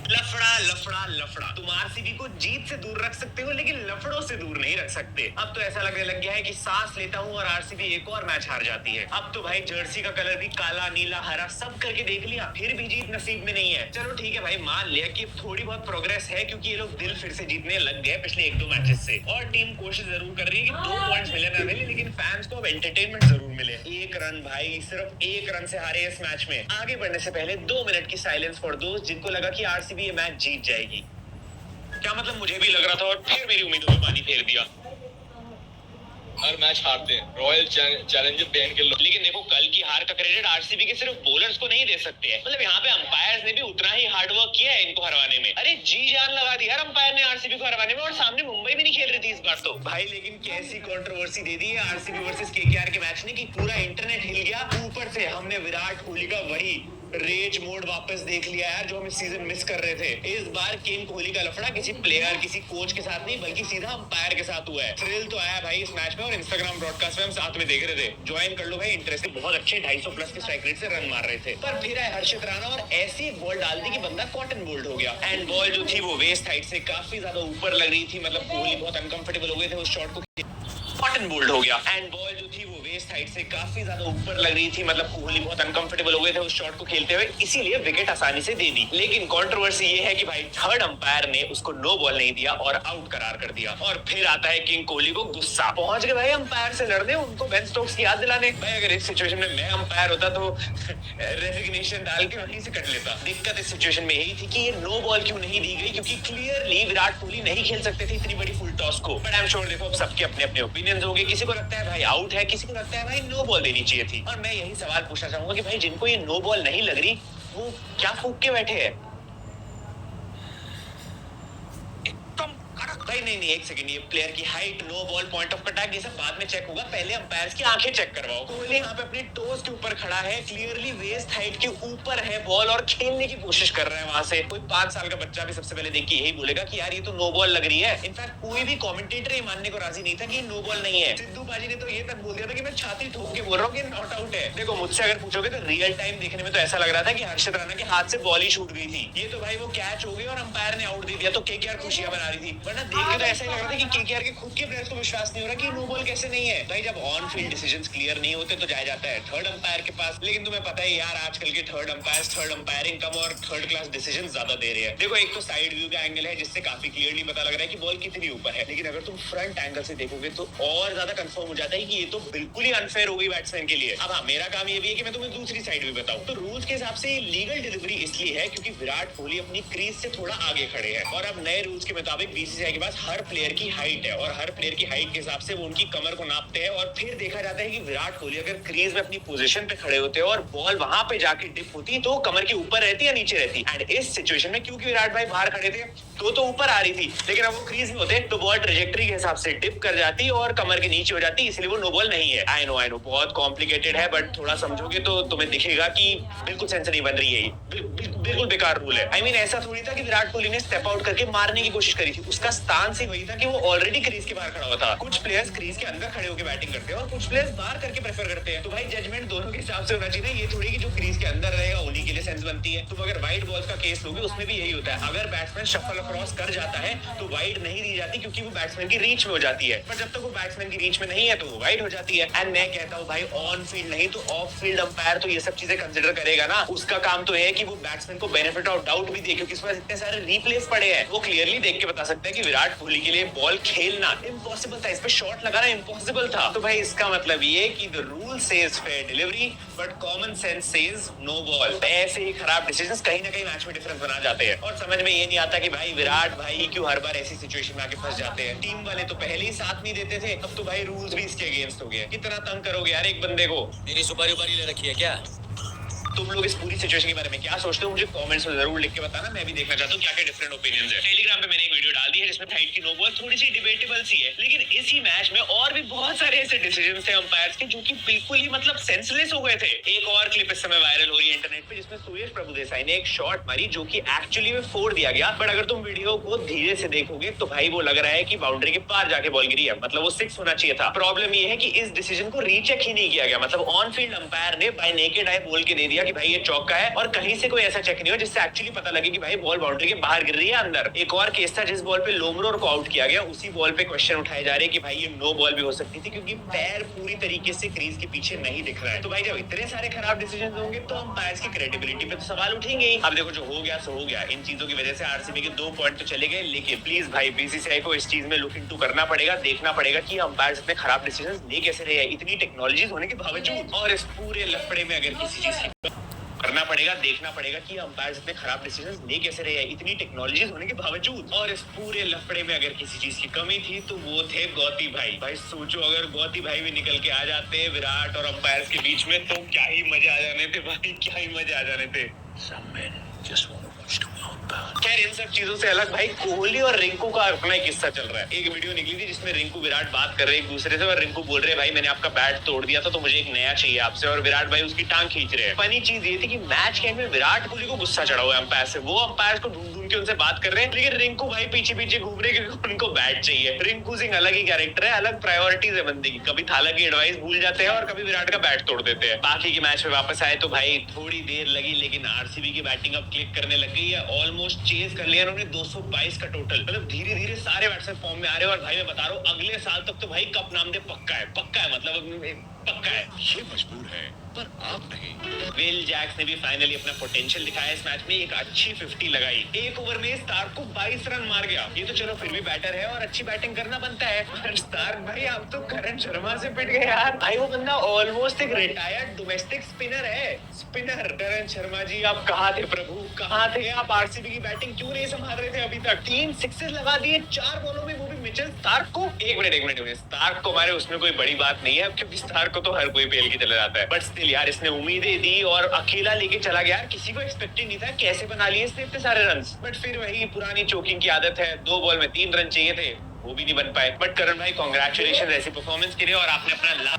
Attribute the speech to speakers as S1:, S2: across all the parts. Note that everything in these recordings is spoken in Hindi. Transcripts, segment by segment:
S1: लफड़ा लफड़ा लफड़ा। तुम आरसीबी को जीत से दूर रख सकते हो लेकिन लफड़ों से दूर नहीं रख सकते। अब तो ऐसा लगने लग गया है कि सांस लेता हूँ और आरसीबी एक और मैच हार जाती है। अब तो भाई जर्सी का कलर भी काला नीला हरा सब करके देख लिया, फिर भी जीत नसीब में नहीं है। चलो ठीक है भाई, मान लिया कि थोड़ी बहुत प्रोग्रेस है क्योंकि ये लोग दिल फिर से जीतने लग गए पिछले 1-2 मैचेस से, और टीम कोशिश जरूर कर रही है कि 2 पॉइंट्स मिले ना मिले लेकिन फैंस को अब एंटरटेनमेंट जरूर मिले। 1 रन भाई, सिर्फ 1 रन से हारे इस मैच में। आगे बढ़ने से पहले 2 मिनट की साइलेंस फॉर दोस्त जिनको लगा कि आरसीबी ये मैच जीत जाएगी। क्या मतलब, मुझे भी लग रहा था और फिर मेरी उम्मीदों में पानी फेर दिया।
S2: हर मैच हारते हैं, रॉयल चैलेंजर पहन के लोग।
S1: लेकिन देखो, कल की हार का क्रेडिट आरसीबी के सिर्फ बॉलर्स को नहीं दे सकते हैं। मतलब यहाँ पे अंपायर्स ने भी उतना ही हार्डवर्क किया है इनको हरवाने में। अरे जी जान लगा दी यार अंपायर ने आरसीबी को हरवाने में, और सामने मुंबई भी नहीं खेल रही थी इस बार तो भाई। लेकिन कैसी कंट्रोवर्सी दे दी है आरसीबी वर्सेस केकेआर के मैच ने कि पूरा इंटरनेट हिल गया। ऊपर से हमने विराट कोहली का वही रेज मोड वापस देख लिया यार जो हम इस सीजन मिस कर रहे थे। इस बार केन कोहली का लफड़ा किसी प्लेयर किसी कोच के साथ नहीं बल्कि सीधा अंपायर के साथ हुआ है। थ्रिल तो आया भाई इस मैच में, और इंस्टाग्राम ब्रॉडकास्ट में हम साथ में देख रहे थे। ज्वाइन कर लो भाई, इंटरेस्टिंग। बहुत अच्छे 250 प्लस के स्ट्राइक रेट से रन मार रहे थे, पर फिर आए हर्षित राणा और ऐसी एक बॉल डाल दी कि बंदा कॉटन बोल्ड हो गया। एंड बॉल जो थी वो वेस्ट हाइट से काफी ज्यादा ऊपर लग रही थी। मतलब कोहली बहुत अनकंफर्टेबल हो गए थे उस शॉट को, कॉटन बोल्ड हो गया। एंड बॉल जो थी वो वेस्ट हाइट से काफी ज्यादा ऊपर लग रही थी। मतलब कोहली बहुत अनकंफर्टेबल हो गए थे उस शॉट को खेलते हुए, इसीलिए विकेट आसानी से दे दी। लेकिन कंट्रोवर्सी ये है कि भाई थर्ड अंपायर ने उसको नो बॉल नहीं दिया और आउट करार कर दिया। और फिर आता है किंग कोहली को गुस्सा। पहुंच गए भाई अंपायर से लड़ने, उनको बेन स्टोक्स की याद दिलाने। भाई अगर इस सिचुएशन में मैं अंपायर होता तो रेजिग्नेशन डाल के वहीं से कट लेता। दिक्कत इस सिचुएशन में यही थी कि ये नो बॉल क्यों नहीं दी गई, क्योंकि क्लियरली विराट कोहली नहीं खेल सकते थे इतनी बड़ी फुल टॉस को। बट आई एम श्योर, देखो अब सबके अपने अपने ओपिनियंस होंगे। किसी को लगता है भाई आउट है, किसी को लगता है भाई नो बॉल देनी चाहिए थी। और मैं यही सवाल पूछना चाहूंगा कि भाई जिनको ये नो बॉल नहीं लग रही वो क्या फूक के बैठे हैं? भाई नहीं, एक सेकंड, ये प्लेयर की height, no ball, point of attack ये सब बाद में चेक होगा, पहले अंपायर्स की आंखें चेक करवाओ। कोहली यहाँ पे अपनी टोज के ऊपर खड़ा है, क्लियरली वेस्ट हाइट के ऊपर है बॉल और खेलने की कोशिश कर रहे हैं वहां से। कोई 5 साल का बच्चा भी सबसे पहले देख के यही बोलेगा कि यार ये तो नो बॉल लग रही है। इनफैक्ट कोई भी कॉमेंटेटर ये मानने को राजी नहीं था कि नो बॉल नहीं है। सिद्धू बाजी ने तो ये तक बोल दिया था कि मैं छाती ठोक के बोल रहा हूँ कि नॉट आउट है। देखो मुझसे अगर पूछोगे तो रियल टाइम देखने में तो ऐसा लग रहा था कि हर्षित राणा के हाथ से बॉल ही छूट गई थी। ये तो भाई वो कैच हो गई और अंपायर ने आउट दे दिया तो केकेआर खुशियां मना रही थी। वरना देख के तो ऐसा ही लग रहा था कि केकेआर के खुद के प्लेयर्स को विश्वास नहीं हो रहा कि नो बॉल कैसे नहीं है। भाई जब ऑन फील्ड डिसीजंस क्लियर नहीं होते तो जाया जाता है थर्ड अंपायर के पास। लेकिन तुम्हें पता है यार आजकल के थर्ड अंपायर्स थर्ड अंपायरिंग कम और थर्ड क्लास डिसीजन ज्यादा दे रहे हैं। देखो एक तो साइड व्यू का एंगल है जिससे काफी क्लियरली पता लग रहा है कि बॉल कितनी ऊपर है, लेकिन अगर तुम फ्रंट एंगल से देखोगे तो और ज्यादा कंफर्म हो जाता है कि ये तो बिल्कुल ही अनफेयर हो गई बैट्समैन के लिए। अब हाँ, मेरा काम ये भी है कि मैं तुम्हें दूसरी साइड भी बताऊं। तो रूल्स के हिसाब से लीगल डिलीवरी इसलिए है क्योंकि विराट कोहली अपनी क्रीज से थोड़ा आगे खड़े हैं, और अब नए रूल्स के मुताबिक बीसीसीआई के पास हर प्लेयर की हाइट है और हर प्लेयर की हाइट के हिसाब से वो उनकी कमर को नापते हैं। और फिर देखा जाता है कि विराट कोहली अगर क्रीज में अपनी पोजीशन पे खड़े होते हैं और बॉल वहां पे जाके डिप होती तो कमर के ऊपर रहती या नीचे रहती। एंड इस सिचुएशन में क्योंकि विराट भाई बाहर खड़े थे तो ऊपर आ रही थी, लेकिन अब वो क्रीज में होते तो बॉल ट्रेजेक्टरी के हिसाब से डिप कर जाती और कमर के नीचे हो जाती, इसलिए वो नो बॉल नहीं है। आई नो बहुत कॉम्प्लिकेटेड है, बट थोड़ा समझोगे तो तुम्हें दिखेगा कि बिल्कुल सेंस नहीं बन रही है। बिल्कुल बेकार रूल है। आई मीन ऐसा थोड़ी था कि विराट कोहली ने स्टेप आउट करके मारने की कोशिश करी थी। उसका स्टांस ही वही था कि वो ऑलरेडी क्रीज के बाहर खड़ा हुआ था। कुछ प्लेयर्स क्रीज के अंदर खड़े होकर बैटिंग करते हैं और कुछ प्लेयर्स बाहर करके प्रेफर करते हैं। तो भाई जजमेंट दोनों के हिसाब से होना चाहिए। ये थोड़ी कि जो क्रीज के अंदर रहेगा उन्हीं के लिए सेंस बनती है। तुम अगर वाइड बॉल्स का केस लोगे उसमें भी यही होता है। अगर बैट्समैन शफल क्रॉस कर जाता है तो वाइड नहीं दी जाती क्योंकि वो बैट्समैन की रीच में हो जाती है, पर जब तक वो बैट्समैन की रीच में नहीं है तो वो वाइड हो जाती है। एंड मैं कहता हूँ भाई ऑन फील्ड नहीं तो ऑफ फील्ड अंपायर तो ये सब चीजें कंसिडर करेगा ना। उसका काम तो है कि वो बैट्समैन को बेनिफिट ऑफ डाउट भी दे, क्योंकि इस पास इतने सारे रीप्लेस पड़े हैं। वो क्लियरली देख के बता सकते हैं कि विराट कोहली के लिए बॉल खेलना इम्पॉसिबल था, इस पे शॉट लगाना इम्पॉसिबल था। तो भाई इसका मतलब ये कि the rule says fair delivery but common sense says no ball. ऐसे ही खराब डिसीजंस कहीं ना कहीं मैच में डिफरेंस बना जाते हैं, और समझ में ये नहीं आता कि भाई विराट भाई क्यों हर बार ऐसी सिचुएशन में आके फंस जाते हैं। टीम वाले तो पहले ही साथ नहीं देते थे, अब तो भाई रूल्स भी इसके अगेंस्ट हो गए। कितना तंग करोगे यार एक बंदे को।
S2: मेरी सुपारी उपारी ले रखी है क्या?
S1: तुम लोग इस पूरी सिचुएशन के बारे में क्या सोचते हो मुझे कमेंट्स में जरूर लिख के बताना। मैं भी देखना चाहता हूँ क्या क्या डिफरेंट ओपिनियंस है। टेलीग्राम पे मैंने एक वीडियो डाल दी है जिसमें हाइट की नो बॉल थोड़ी सी डिबेटेबल सी है, लेकिन इसी मैच में और भी बहुत सारे ऐसे डिसीजंस थे अंपायर्स के जो कि बिल्कुल ही मतलब सेंसलेस हो गए थे। एक और क्लिप इस समय वायरल हो रही है इंटरनेट पे जिसमें सुयश प्रभुदेसाई ने एक शॉट मारी जो कि एक्चुअली में फोड़ दिया गया, बट अगर तुम वीडियो को धीरे से देखोगे तो भाई वो लग रहा है कि बाउंड्री के पार जाके बॉल गिरी है, मतलब वो 6 होना चाहिए था। प्रॉब्लम ये है कि इस डिसीजन को रीचेक ही नहीं किया गया, मतलब ऑन फील्ड अंपायर ने बाय नेकेड आई बोल के दे दिया कि भाई ये चौका है, और कहीं से कोई ऐसा चेक नहीं हो जिससे एक्चुअली पता लगे कि भाई बॉल बाउंड्री के बाहर गिर रही है अंदर। एक और केस था जिस बॉल पे लोमरोर को आउट किया गया, उसी बॉल पे क्वेश्चन उठाए जा रहे हैं कि भाई ये नो बॉल भी हो सकती थी क्योंकि पैर पूरी तरीके से क्रीज के पीछे नहीं दिख रहा है। तो भाई जब इतने सारे खराब डिसीजन होंगे तो अंपायर्स की क्रेडिबिलिटी पे तो सवाल उठेंगे ही। अब देखो जो हो गया सो हो गया, इन चीजों की वजह से आरसीबी के 2 पॉइंट तो चले गए, लेकिन प्लीज भाई बीसीसीआई को इस चीज में लुक इनटू करना पड़ेगा, देखना पड़ेगा कि अंपायर्स इतने खराब डिसीजन ले कैसे रहे हैं इतनी टेक्नोलॉजीज होने के बावजूद। और इस पूरे लफड़े में अगर किसी चीज की करना पड़ेगा, देखना पड़ेगा कि अंपायर्स इतने खराब डिसीजंस ले कैसे रहे हैं इतनी टेक्नोलॉजीज होने के बावजूद। और इस पूरे लफड़े में अगर किसी चीज की कमी थी तो वो थे गौती भाई। भाई सोचो अगर गौती भाई भी निकल के आ जाते विराट और अंपायर्स के बीच में तो क्या ही मजा आ जाने थे भाई, क्या ही मजा आ जाने थे। खैर इन सब चीजों से अलग भाई कोहली और रिंकू का अपना एक किस्सा चल रहा है। एक वीडियो निकली थी जिसमें रिंकू विराट बात कर रहे हैं एक दूसरे से, और रिंकू बोल रहे भाई मैंने आपका बैट तोड़ दिया था तो मुझे एक नया चाहिए आपसे, और विराट भाई उसकी टांग खींच रहे हैं। फनी चीज ये थी कि मैच के एंड में विराट कोहली को गुस्सा चढ़ा हुआ है अंपायर से, वो अंपायर को ढूंढ ढूंढ के उनसे बात कर रहे हैं, लेकिन रिंकू भाई पीछे पीछे घूम रहे क्योंकि उनको बैट चाहिए। रिंकू सिंह अलग ही कैरेक्टर है, अलग प्रायोरिटीज है बंदे की, कभी थाला की एडवाइस भूल जाते हैं और कभी विराट का बैट तोड़ देते हैं। बाकी के मैच में वापस आए तो भाई थोड़ी देर लगी, लेकिन आरसीबी की बैटिंग अब क्लिक करने लग गई है। ऑलमोस्ट चेज कर लिया उन्होंने 222 का टोटल, मतलब धीरे धीरे सारे बैट्समैन फॉर्म में आ रहे हैं। और भाई मैं बता रहा हूँ अगले साल तक तो भाई कप नाम दे पक्का है, पक्का है, मतलब पक्का है। ये मजबूर है पर आप नहीं। विल जैक्स ने भी फाइनली अपना पोटेंशियल दिखाया इस मैच में, एक अच्छी 50 लगाई। एक ओवर में स्टार्क को 22 रन मार गया, ये तो चलो फिर भी बैटर है और अच्छी बैटिंग करना बनता है, पर स्टार्क भाई आप तो करण शर्मा से पिट गए यार। भाई वो बंदा ऑलमोस्ट एक रिटायर्ड डोमेस्टिक स्पिनर है, स्पिनर। करण शर्मा जी आप कहाँ थे प्रभु, कहाँ थे आप? आरसीबी की बैटिंग क्यों नहीं संभाल रहे थे अभी तक? 3 सिक्सेस लगा दिए 4 बॉलों में, वो भी मिचेल स्टार्क को। एक मिनट स्टार्क को मारे उसमें कोई बड़ी बात नहीं है क्योंकि स्टार्क को तो हर कोई पेल के चला जाता है, बट स्टिल यार इसने उम्मीदें दी और अकेला लेके चला गया। किसी को एक्सपेक्टेड नहीं था, कैसे बना लिए इसने इतने सारे रन, बट फिर वही पुरानी चोकिंग की आदत है, 2 बॉल में 3 रन चाहिए थे वो भी नहीं बन पाए। बट करण भाई कांग्रेचुलेशन ऐसी परफॉर्मेंस के लिए, और आपने अपना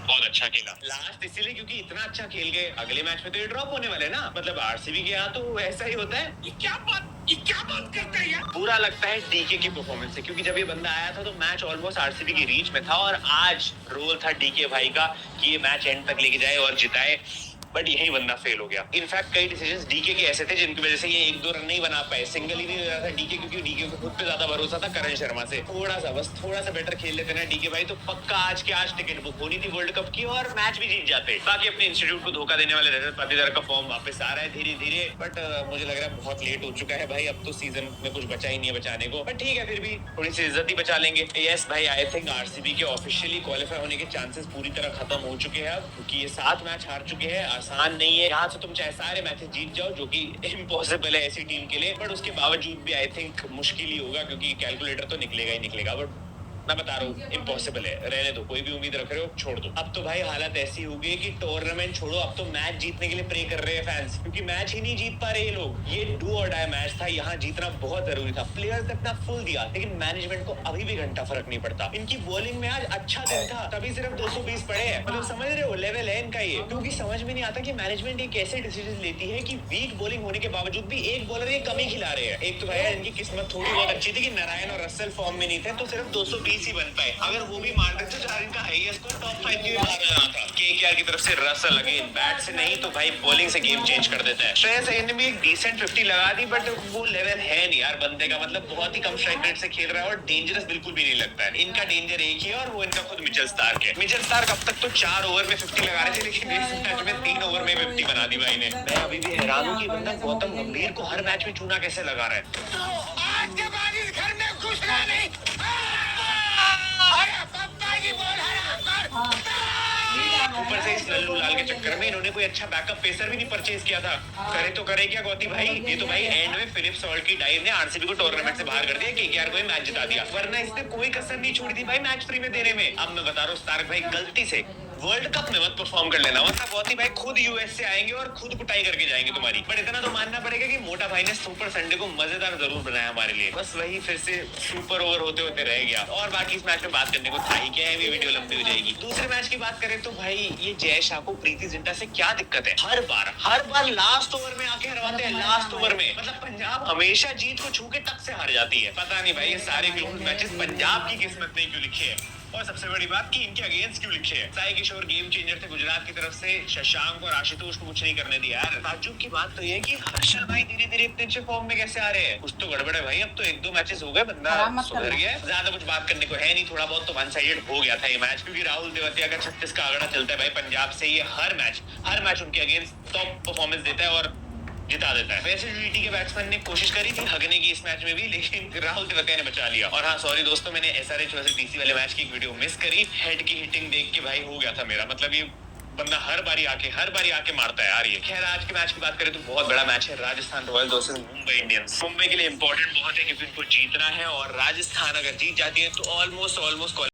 S1: बहुत अच्छा खेला लास्ट, इसीलिए क्योंकि इतना अच्छा खेल गए। अगले मैच में तो ये ड्रॉप होने वाले ना, मतलब आरसीबी के यहाँ तो ऐसा ही होता है। ये क्या बात करते हैं यार। बुरा लगता है डीके की परफॉर्मेंस से, क्योंकि जब ये बंदा आया था तो मैच ऑलमोस्ट आरसीबी की रीच में था, और आज रोल था डीके भाई का कि ये मैच एंड तक लेके जाए और जिताए, बट यही बंदा फेल हो गया। इनफैक्ट कई डिसीजंस डीके के ऐसे थे जिनकी वजह से ये 1-2 रन नहीं बना पाए, सिंगल ही नहीं ले रहा था डीके, क्योंकि डीके को खुद पे ज्यादा भरोसा था करण शर्मा से। थोड़ा सा बेटर खेल लेते ना डीके भाई तो पक्का आज के आज टिकट बुक होनी थी वर्ल्ड कप की और मैच भी जीत जाते। बाकी अपने इंस्टीट्यूट को धोखा देने वाले रजत पाटीदार का फॉर्म वापस आ रहा है धीरे धीरे, बट मुझे लग रहा है बहुत लेट हो चुका है भाई, अब तो सीजन में कुछ बचा ही नहीं है बचाने को, बट ठीक है फिर भी थोड़ी सी इज्जत ही बचा लेंगे। यस भाई आई थिंक आरसीबी के ऑफिशियली क्वालिफाई होने के चांसेस पूरी तरह खत्म हो चुके हैं अब, क्योंकि ये 7 मैच हार चुके हैं। आसान नहीं है, यहाँ से तुम चाहे सारे मैचेस जीत जाओ जो कि इम्पॉसिबल है ऐसी टीम के लिए, बट उसके बावजूद भी आई थिंक मुश्किल ही होगा, क्योंकि कैलकुलेटर तो निकलेगा ही निकलेगा, बट मैं बता रहा हूँ इम्पॉसिबल है, रहने दो, कोई भी उम्मीद रख रहे हो छोड़ दो। अब तो भाई हालत ऐसी हो गई कि टूर्नामेंट छोड़ो, अब तो मैच जीतने के लिए प्रे कर रहे हैं फैंस, क्योंकि मैच ही नहीं जीत पा रहे ये लोग। ये डू और डाई मैच था, यहाँ जीतना बहुत जरूरी था। प्लेयर्स ने अपना फुल दिया, लेकिन मैनेजमेंट को अभी भी घंटा फर्क नहीं पड़ता। इनकी बॉलिंग में आज अच्छा दिन था, तभी सिर्फ 220 पड़े हैं, मतलब समझ रहे हो लेवल है इनका ये, क्योंकि समझ में नहीं आता कि मैनेजमेंट एक ऐसे डिसीजन लेती है कि वीक बॉलिंग होने के बावजूद भी एक बॉलर ये कमी खिला रहे हैं। एक तो भाई इनकी किस्मत थोड़ी बहुत अच्छी थी कि नारायण और रसल फॉर्म में नहीं थे, तो सिर्फ 220 ही बन पाए। अगर वो भी मार देते तो इनका हाईएस्ट स्कोर टॉप 5 के बाहर जाना था। केकेआर की तरफ से रसल अगेन बैट से नहीं तो भाई बॉलिंग से गेम चेंज कर देता है। श्रेयस अय्यर ने भी एक डिसेंट 50 लगा दी, बट वो लेवल है नहीं यार बंदे का, मतलब बहुत ही कम स्ट्राइक रेट से खेल रहा है और डेंजरस बिल्कुल भी नहीं लगता है। इनका डेंजर एक ही है और वो इनका खुद मिचेल स्टार्क है। मिचेल स्टार्क अब तक तो 4 ओवर में 50 लगा रहे थे, लेकिन इस मैच में 3 ओवर में 50 बना दी भाई ने। मैं अभी भी हैरान हूँ कि बंदा गौतम गंभीर को हर मैच में चूना कैसे लगा रहा है। तो आज के बाद इस घर में घुस रहा नहीं। ऊपर से इस लल्लू लाल के चक्कर में इन्होंने कोई अच्छा बैकअप पेसर भी नहीं परचेज किया था। करे तो करे क्या गौती भाई, ये तो भाई एंड में फिलिप सॉल्ट की डाइव ने आरसीबी को टूर्नामेंट से बाहर कर दिया, केकेआर को मैच जिता दिया, वरना इसने कोई कसर नहीं छोड़ी थी भाई मैच फ्री में देने में। अब मैं बता रहा हूँ स्टार्क भाई गलती से वर्ल्ड कप में मत परफॉर्म कर लेना, वरना गौती भाई खुद यूएस से आएंगे और खुद कुटाई करके जाएंगे तुम्हारी। बट इतना तो मानना पड़ेगा कि मोटा भाई ने सुपर संडे को मजेदार जरूर बनाया हमारे लिए, बस वही फिर से सुपर ओवर होते होते रह गया। और बाकी इस मैच में बात करने को था ही क्या है, ये वीडियो लंबी हो जाएगी। दूसरे मैच की बात करें तो भाई ये जय शाह को प्रीति जिंटा से क्या दिक्कत है, हर बार लास्ट ओवर में आके हरवाते हैं, लास्ट ओवर में। मतलब पंजाब हमेशा जीत को छू के टक से हार जाती है। पता नहीं भाई ये सारे क्लोज मैचेस पंजाब की किस्मत में क्यों लिखे हैं। और सबसे बड़ी बात कि इनके अगेंस्ट क्यों लिखे हैं। साई किशोर गेम चेंजर थे गुजरात की तरफ से, शशांक और आशुतोष को कुछ नहीं करने दिया यार। ताज्जुब की बात तो ये है कि हर्षल भाई धीरे धीरे इतने अच्छे फॉर्म में कैसे आ रहे हैं। कुछ तो गड़बड़ है भाई, अब तो 1-2 मैचेस हो गए, बंदा सुधर गया है। ज्यादा कुछ बात करने को है नहीं, थोड़ा बहुत तो वन साइडेड हो गया था ये मैच, क्योंकि राहुल तेवतिया का 36 का आंकड़ा चलता है भाई पंजाब से। ये हर मैच उनके अगेंस्ट टॉप परफॉर्मेंस देता है और जिता देता है। वैसे यूटी के बैट्समैन ने कोशिश करी थी हगने की इस मैच में भी, लेकिन राहुल तेवतिया ने बचा लिया। और हाँ सॉरी दोस्तों, मैंने एसआरएच वर्सेस डीसी वाले मैच की एक वीडियो मिस करी। हेड की हिटिंग देख के भाई हो गया था मेरा, मतलब ये बंदा हर बारी आके मारता है यार ये। खैर आज के मैच की बात करें तो बहुत बड़ा मैच है, Rajasthan Royals versus Mumbai Indians. Mumbai के लिए इंपॉर्टेंट बहुत है क्योंकि उनको जीतना है, और राजस्थान अगर जीत जाती है तो ऑलमोस्ट